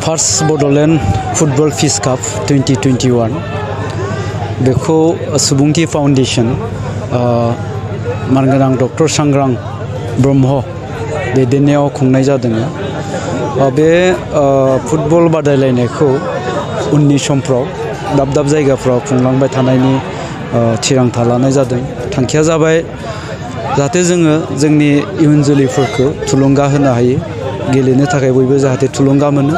First Bodoland Football Peace Cup 2021 बेखौ सुबुंथि foundation मानगोनां डक्टर सांग्रां ब्रह्म दैदेननायाव खुंनाय जादों। बे फुटबल बादायलायनायखौ उननि समफ्राव दाब दाब जायगाफ्राव खुंलांबाय थानायनि थिरांथा लानाय जादों। थांखिया जाबाय जाहाथे जोङो जोंनि इयुन जोलैफोरखौ थुलुंगा होनो हायो, गेलेनो थाखाय बयबो जाहाथे थुलुंगा मोनो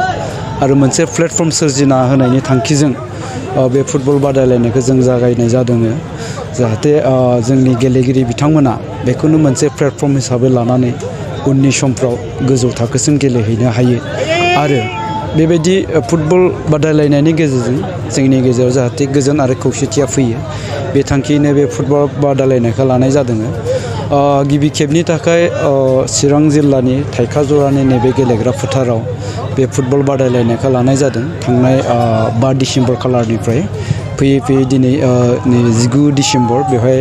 आरो मोनसे प्लेटफर्म सोरजिना होनायनि थांखिजों बे फुटबल बादायलायनायखौ जों जागायनाय जादों। जाहाथे जोंनि गेलेगिरि बिथांमोना बेखौनो मोनसे प्लेटफर्म हिसाबै लानानै उननि समफ्राव गोजौ थाखोसिम गेलेहैनो हायो आरो बेबायदि फुटबल बादायलायनायनि गेजेरजों जोंनि गेजेराव जाहाथे गोजोन आरो खौसेथिया फैयो, बे थांखियैनो बे फुटबल बादायलायनायखौ लानाय जादों। गिबि खेबनि थाखाय चिरां जिल्लानि थाइखाजरानि नैबे गेलेग्रा फोथाराव बे फुटबल बादायलायनायखौ लानाय जादों। थांनाय 5 डिसेम्बर खालारनिफ्राय फैयै फैयै दिनै 19 डिसेम्बर बेवहाय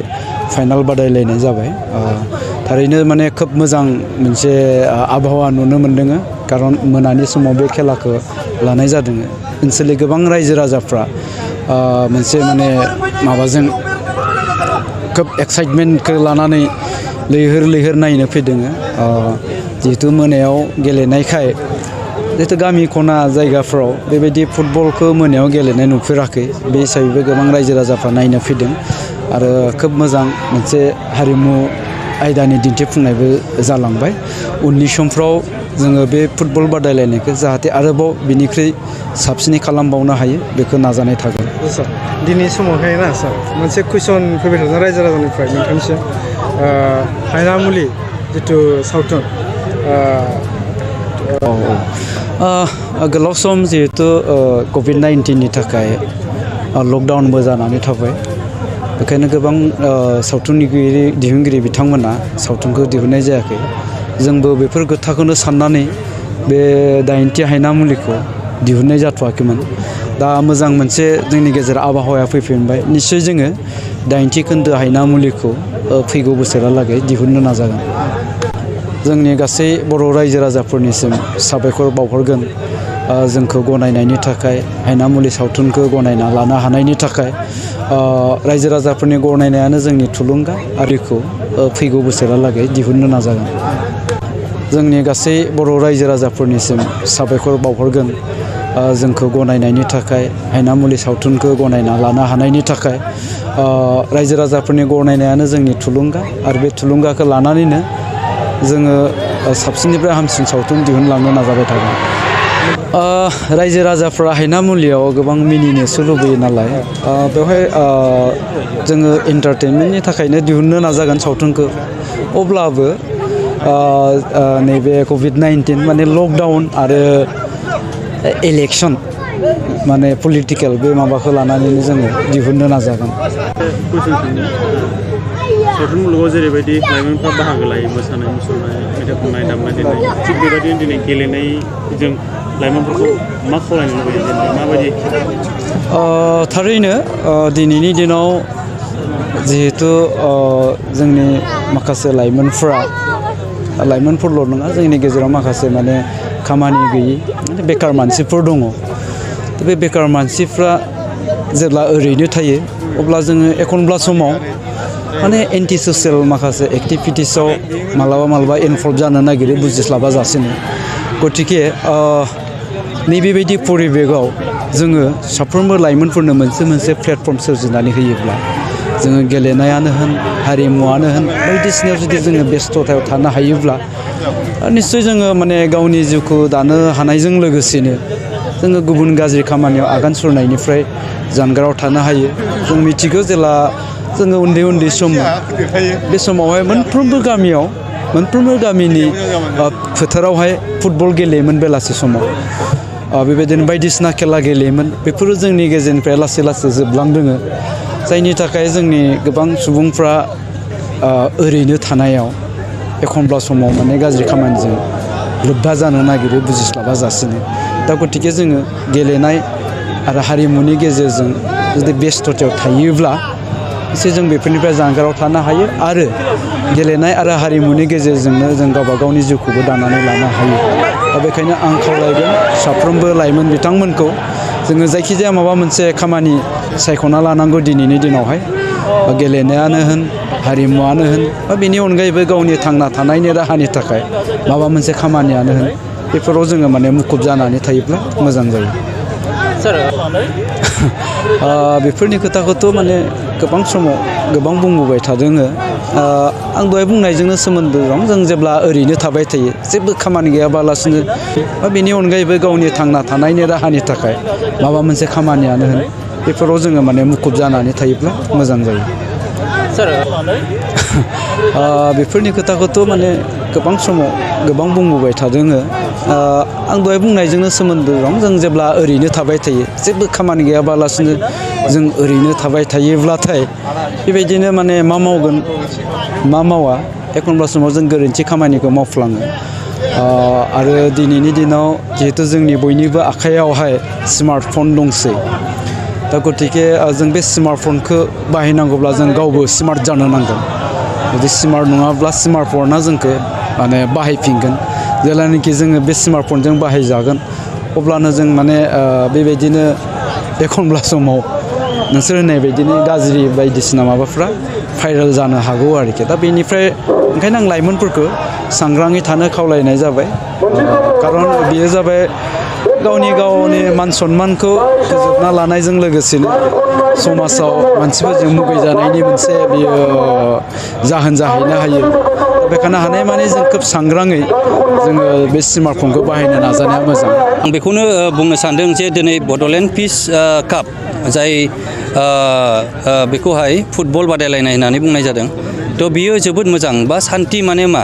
फाइनाल बादायलायनाय जाबाय। थारैनो माने खोब मोजां मोनसे आबहावा नुनो मोन्दों, खारन मोनानि समाव बे खेलाखौ लानाय जादों। ओनसोलनि गोबां रायजो राजाफ्रा मोनसे माने माबाजों खोब एक्साइटमेन्टखौ लानानै लैहोर लैहोर नायनो फैदों। जिहेतु मोनायाव गेलेनायखाय जिहेतु गामि खना जायगाफ्राव बेबायदि फुटबलखौ मोनायाव गेलेनाय नुफेराखै, बे हिसाबैबो गोबां रायजो राजाफ्रा नायनो फैदों आरो खोब मोजां मोनसे हारिमु आयदानि दिन्थिफुंनायबो जालांबाय। उननि समफ्राव जोङो बे फुटबल बादायलायनायखौ जाहाथे आरोबाव बिनिख्रुइ साबसिनै खालामबावनो हायो बेखौ नाजानाय थागोन। दिनै समावहाय ना सार मोनसे कुइसन फैबाय थादों रायजो राजानिफ्राय नोंथांनिसिम, हायनामुलि जिथु सावथुन गोलाव सम जिहेतु COVID-19नि थाखाय लकडाउनबो जानानै थाबाय, बेखायनो गोबां सावथुनगिरि दिहुनगिरि बिथांमोना सावथुनखौ दिहुननाय जायाखै। जोंबो बेफोर खोथाखौनो साननानै बे 80 हायनामुलिखौ दिहुननाय जाथ'वाखैमोन। दा मोजां मोनसे जोंनि गेजेराव आबहावाया फैफिनबाय, निस्सय जोङो 80 खोन्दो हायनामुलिखौ फैगौ बोसोरालागै दिहुननो नाजागोन। जोंनि गासै बर' रायजो राजाफोरनिसिम साबायखर बावहरगोन जोंखौ गनायनायनि थाखाय, हायनामुलि सावथुनखौ गनायना लानो हानायनि थाखाय। रायजो राजाफोरनि गनायनायानो जोंनि थुलुंगा आरिखौ फैगौ बोसोरालागै दिहुननो नाजागोन। जोंनि गासै बर' रायजो राजाफोरनिसिम साबायखर बावहरगोन जोंखौ गनायनायनि थाखाय, हायनामुलि सावथुनखौ गनायना लानो हानायनि थाखाय। रायजो राजाफोरनि गनायनायानो जोंनि थुलुंगा आरो बे थुलुंगाखौ लानानैनो जोङो साबसिननिफ्राय हामसिन सावथुन दिहुनलांनो नाजाबाय थागोन। रायजो राजाफ्रा हायनामुलियाव गोबां मिनिनोसो लुबैयो नालाय, बेवहाय जोङो एन्टारटेनमेन्टनि थाखायनो दिहुननो नाजागोन सावथुनखौ। अब्लाबो नैबे COVID-19 माने लकडाउन आरो इलेक्सन माने पलिटिकेल बे माबाखौ लानानैनो जोङो दिहुननो नाजागोन। सावथुन मुलुगाव जेरैबायदि लाइमोनफ्रा बाहागो लायो मोसानाय मुसुरनाय मेथाइ खननाय दामनाय देनाय, थिग बेबायदिनो दिनै गेलेनायजों लाइमोनफोरखौ मा खावलायनो लुबैयो, जेनेबा माबायदि? थारैनो दिनैनि दिनाव जिहेतु जोंनि माखासे लाइमोनफोरल' नङा, जोंनि गेजेराव माखासे माने खामानि गैयि बेखार मानसिफोर दङ। बे बेखार मानसिफ्रा जेब्ला ओरैनो थायो अब्ला जोङो एखनब्ला समाव माने एन्टि ससियेल माखासे एक्टिभिटिसाव मालाबा इनभल्भ जानो नागिरो बुजिस्लाबा जासेनो। गतिके नैबेबायदि परिबेकआव जोङो साफ्रोमबो लाइमोनफोरनो मोनसे प्लेटफर्म सोरजिनानै होयोब्ला, जोङो गेलेनायानो होन हारिमुआनो होन बायदिसिनायाव जुदि जोङो बेस्थ'थायाव थानो हायोब्ला निस्सय जोङो माने गावनि जिउखौ दानो हानायजों लोगोसेनो जोङो गुबुन गाज्रि खामानियाव आगान सुरनायनिफ्राय जानगाराव थानो हायो। जों मिथिगौ जेला जोङो उन्दै सम, बे समावहाय मोनफ्रोमबो गामिनि फोथारावहाय फुटबल गेलेयोमोन बेलासि समाव। बेबायदिनो बायदिसिना खेला गेलेयोमोन। बेफोरो जोंनि गेजेरनिफ्राय लासै जोबलांदों, जायनि थाखाय जोंनि गोबां सुबुंफ्रा ओरैनो थानायाव एखनब्ला समाव माने गाज्रि खामानिजों लोब्बा जानो नागिरो बुजिस्लाबा जासेनो। दा गतिके जोङो गेलेनाय आरो हारिमुनि गेजेरजों जुदि बेस्थ'थायाव थायोब्ला एसे जों बेफोरनिफ्राय जानगाराव थानो हायो आरो गेलेनाय आरो हारिमुनि गेजेरजोंनो जों गावबा गावनि जिउखौबो दानानै लानो हायो दा बेखायनो आं खावलायगोन साफ्रोमबो लाइमोन बिथांमोनखौ जोङो जायखिजाया माबा मोनसे खामानि सायख'ना लानांगौ दिनैनि दिनावहाय गेलेनायानो होन हारिमुआनो होन बा बेनि अनगायैबो गावनि थांना थानायनि राहानि थाखाय माबा मोनसे खामानियानो होन बेफोराव जोङो माने मुखुब जानानै थायोब्ला मोजां जायो बेफोरनि खोथाखौथ' माने गोबां समाव गोबां बुंबोबाय थादों आं दहाय बुंनायजोंनो सोमोन्दो दं जों जेब्ला ओरैनो थाबाय थायो जेबो खामानि गैयाबालासिनो बा बेनि अनगायैबो गावनि थांना थानायनि राहानि थाखाय माबा मोनसे खामानियानो होन बेफोराव जोङो माने मुखुब जानानै थायोब्ला मोजां जायो बेफोरनि खोथाखौथ' माने गोबां समाव गोबां बुंबोबाय थादों आं दहाय बुंनायजोंनो सोमोन्दो दं जों जेब्ला ओरैनो थाबाय थायो जेबो खामानि गैयाबालासिनो जों ओरैनो थाबाय थायोब्लाथाय बेबायदिनो माने मा मावगोन मा मावा एखनब्ला समाव जों गोरोन्थि खामानिखौ मावफ्लाङो आरो दिनैनि दिनाव जिहेथु जोंनि बयनिबो आखायावहाय स्मार्टफन दंसै दा गतिके जों बे स्मार्टफनखौ बाहायनांगौब्ला जों गावबो स्मार्ट जानो नांगोन जुदि स्मार्ट नङाब्ला स्मार्टफना जोंखौ माने बाहायफिनगोन जेब्लानाखि जोङो बे स्मार्टफनजों बाहायजागोन अब्लानो जों माने बेबायदिनो एखनब्ला समाव नोंसोर होननाय बायदिनो गाज्रि बायदिसिना माबाफ्रा भाइरेल जानो हागौ आरोखि दा बेनिफ्राय ओंखायनो आं लाइमोनफोरखौ सांग्राङै थानो खावलायनाय जाबाय खारन बेयो जाबाय गावनि मान सन्मानखौ फोजोबना लानायजों लोगोसेनो समाजाव मानसिफोरजों मुगैजानायनि मोनसे बेयो जाहोन जाहैनो हायो बेखायनो हानायमानि जों खोब सांग्राङै जोङो बे स्मार्टफनखौ बाहायनो नाजानाया मोजां आं बेखौनो बुंनो सानदों जे दिनै बड'लेण्ड पिस काप जाय बेखौहाय फुटबल बादायलायनाय होननानै बुंनाय जादों थ' बियो जोबोद मोजां बा सान्थि माने मा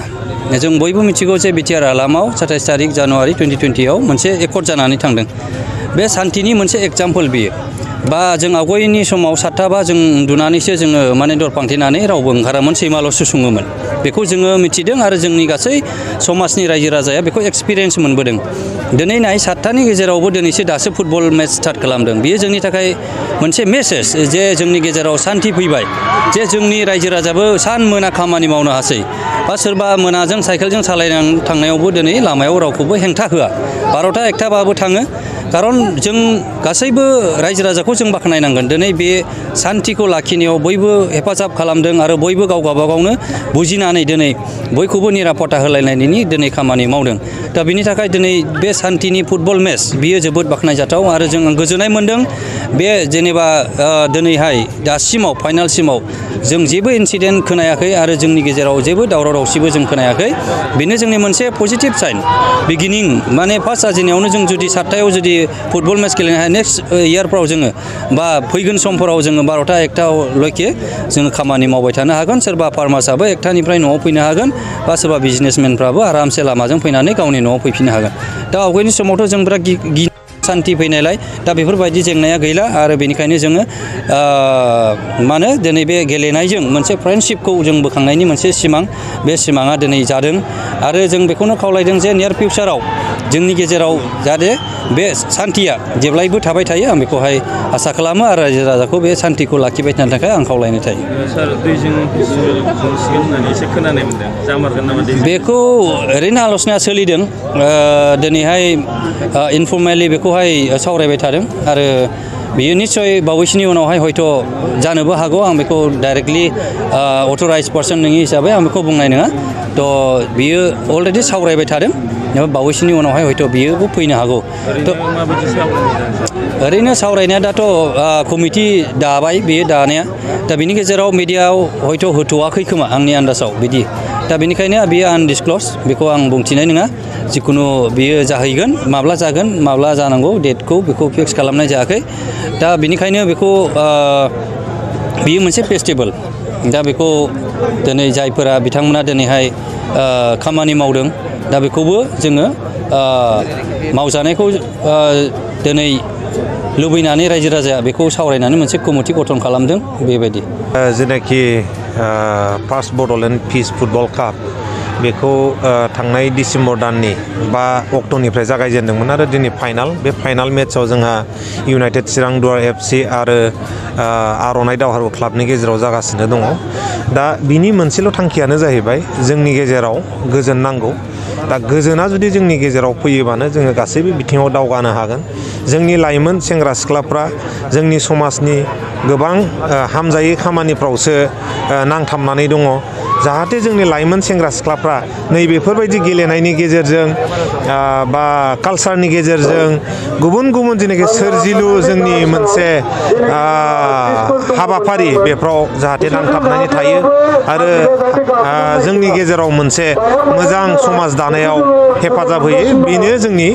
जों बयबो मिथिगौ जे बिटिआर हालामाव 27 तारिख जानुवारि 2020आव मोनसे एकर्ड जानानै थांदों बे सान्थिनि मोनसे एग्जाम्पल बियो बा जों आवगायनि समाव 7टा बा जों उन्दुनानैसो जोङो माने दर फांथेनानै रावबो ओंखारामोन सैमाल'सो सुङोमोन बेखौ जोङो मिथिदों आरो जोंनि गासै समाजनि रायजो राजाया बेखौ एक्सपिरियेन्स मोनबोदों दिनै नाय 7टानि गेजेरावबो दिनैसो दासो फुटबल मेच स्टार्ट खालामदों बेयो जोंनि थाखाय मोनसे मेसेज जे जोंनि गेजेराव सान्थि फैबाय जे जोंनि रायजो राजाबो सान मोना खामानि मावनो हासै बा सोरबा मोनाजों साइकेलजों सालायनानै थांनायावबो दिनै लामायाव रावखौबो हेंथा होआ 12टा 1टाबाबो थाङो खारन जों गासैबो रायजो राजाखौ जों बाख्नायनांगोन दिनै बे सान्थिखौ लाखिनायाव बयबो हेफाजाब खालामदों आरो बयबो गाव गावबागावनो बुजिनानै दिनै बयखौबो निरापत्ता होलायनायनि दिनै खामानि मावदों दा बिनि थाखाय दिनै बे सान्थिनि फुटबल मेच बियो जोबोद बाख्नायजाथाव आरो जों गोजोननाय मोन्दों बे जेनेबा दिनैहाय दासिमाव फाइनालसिमाव जों जेबो इन्सिडेन्ट खोनायाखै आरो जोंनि गेजेराव जेबो दावराव दावसिबो जों खोनायाखै बेनो जोंनि मोनसे पजिटिभ साइन बिगिनिं माने फार्स्ट जाजेननायावनो जों जुदि 7टायाव जुदि फुटबल मेच गेलेनो हायो नेक्स्ट इयारफ्राव जोङो बा फैगोन समफोराव जोङो 12टा 1टाल'के जोङो खामानि मावबाय थानो हागोन सोरबा फार्मार्सआबो 1टानिफ्राय न'आव फैनो हागोन बा सोरबा बिजनेसमेनफ्राबो आरामसे लामाजों फैनानै गावनि न'आव फैफिननो हागोन दा आवगायनि समावथ' जों बिराद सान्थि फैनायलाय दा बेफोरबायदि जेंनाया गैला आरो बेनिखायनो जोङो मा होनो दिनै बे गेलेनायजों मोनसे फ्रेन्डशिपखौ जों बोखांनायनि मोनसे सिमां बे सिमाङा दिनै जादों आरो जों बेखौनो खावलायदों जे नियार फिउचाराव जोंनि गेजेराव जाहाथे बे सान्थिया जेब्लायबो थाबाय थायो आं बेखौहाय आसा खालामो आरो रायजो राजाखौ बे सान्थिखौ लाखिबाय थानो थाखाय आं खावलायनाय थायो सार दैजों गंसिगोन होननानै एसे खोनानाय मोन्दों जामारगोन नामा बेखौ ओरैनो आल'सनाया सोलिदों दिनैहाय इनफर्मेलि बेखौहाय सावरायबाय थादों आरो बियो निस्सय बावैसोनि उनावहाय हयथ' जानोबो हागौ आं बेखौ डाइरेक्टलि अथराइज पार्सन नङि हिसाबै आं बेखौ बुंनाय नङा थ' बियो अलरेडि सावरायबाय थादों बावैसोनि उनावहाय हयथ' बियोबो फैनो हागौ ओरैनो सावरायनाया दाथ' कमिटि दाबाय बेयो दानाया दा बिनि गेजेराव मिडियायाव हयथ' होथ'वाखै खोमा आंनि आन्दाजाव बिदि दा बेनिखायनो बियो आनडिसक्ल'स बेखौ आं बुंथिनाय नङा जिखुनु बियो जाहैगोन माब्ला जागोन माब्ला जानांगौ डेटखौ बेखौ फिक्स खालामनाय जायाखै दा बेनिखायनो बेखौ बियो मोनसे फेस्टिभेल दा बेखौ दिनै जायफोरा बिथांमोना दिनैहाय खामानि मावदों दा बेखौबो जोङो मावजानायखौ दिनै लुबैनानै रायजो राजाया बेखौ सावरायनानै मोनसे कमिटि गठन खालामदों बेबायदि जेनाखि फार्स्ट बड'लेण्ड पिस फुटबल काप बेखौ थांनाय डिसेम्बर दाननि 5 अक्ट'निफ्राय जागायजेनदोंमोन आरो दिनै फाइनाल बे फाइनाल मेट्सआव जोंहा इउनाइटेड चिरां दुवार FC आरो आर'नाइ दावहारु क्लाबनि गेजेराव जागासिनो दङ दा बिनि मोनसेल' थांखियानो जाहैबाय जोंनि गेजेराव गोजोन नांगौ दा गोजोना जुदि जोंनि गेजेराव फैयोबानो जोङो गासैबो बिथिङाव दावगानो हागोन जोंनि लाइमोन सेंग्रा सिख्लाफ्रा जोंनि समाजनि गोबां हामजायै खामानिफ्रावसो नांथाबनानै दङ जाहाथे जोंनि लाइमोन सेंग्रा सिख्लाफ्रा नैबेफोरबायदि गेलेनायनि गेजेरजों बा कालसारनि गेजेरजों गुबुन गुबुन जेनाखि सोरजिलु जोंनि मोनसे हाबाफारि बेफ्राव जाहाथे नांथाबनानै थायो आरो जोंनि गेजेराव मोनसे मोजां समाज दानायाव हेफाजाब होयो बेनो जोंनि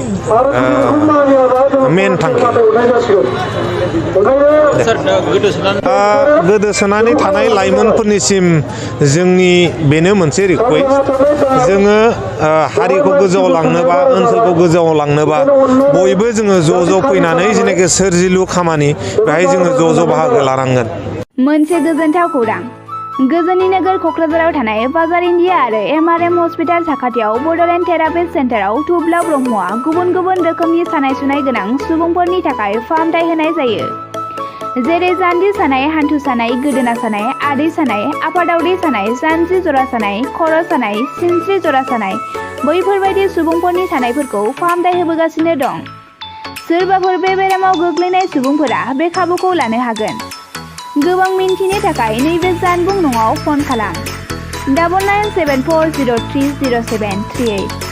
मेन थांखि गोदोसोनानै थानाय लाइमोनफोरनिसिम जोंनि बेनो मोनसे रिक्वेस्ट जोङो हारिखौ गोजौआव लांनोबा ओनसोलखौ गोजौआव लांनोबा बयबो जोङो ज' फैनानै जेनाखि सोरजिलु खामानि बेहाय जोङो ज' बाहागो लानांगोन मोनसे गोजोनथाव खौरां गोजोननि नोगोर क'क्राझाराव थानाय बाजार इन्डिया आरो MRM हस्पिटाल साखाथियाव बड'लेण्ड थेरापिस्ट सेन्टाराव थुब्ला ब्रह्मआ गुबुन गुबुन रोखोमनि सानाय सुनाय गोनां सुबुंफोरनि थाखाय फाहामथाय होनाय जायो जेरै जान्जि सानाय हान्थु सानाय गोदोना सानाय आदै सानाय आफादावदै सानाय जानजि जरा सानाय खर' सानाय सिनस्रि जरा सानाय बैफोरबायदि सुबुंफोरनि सानायफोरखौ फाहामथाय होबोगासिनो दं सोरबाफोर बे बेरामाव गोग्लैनाय सुबुंफोरा बे खाबुखौ लानो हागोन गोबां मिन्थिनो थाखाय नैबे जानबुं नङाव फन खालाम 9974030738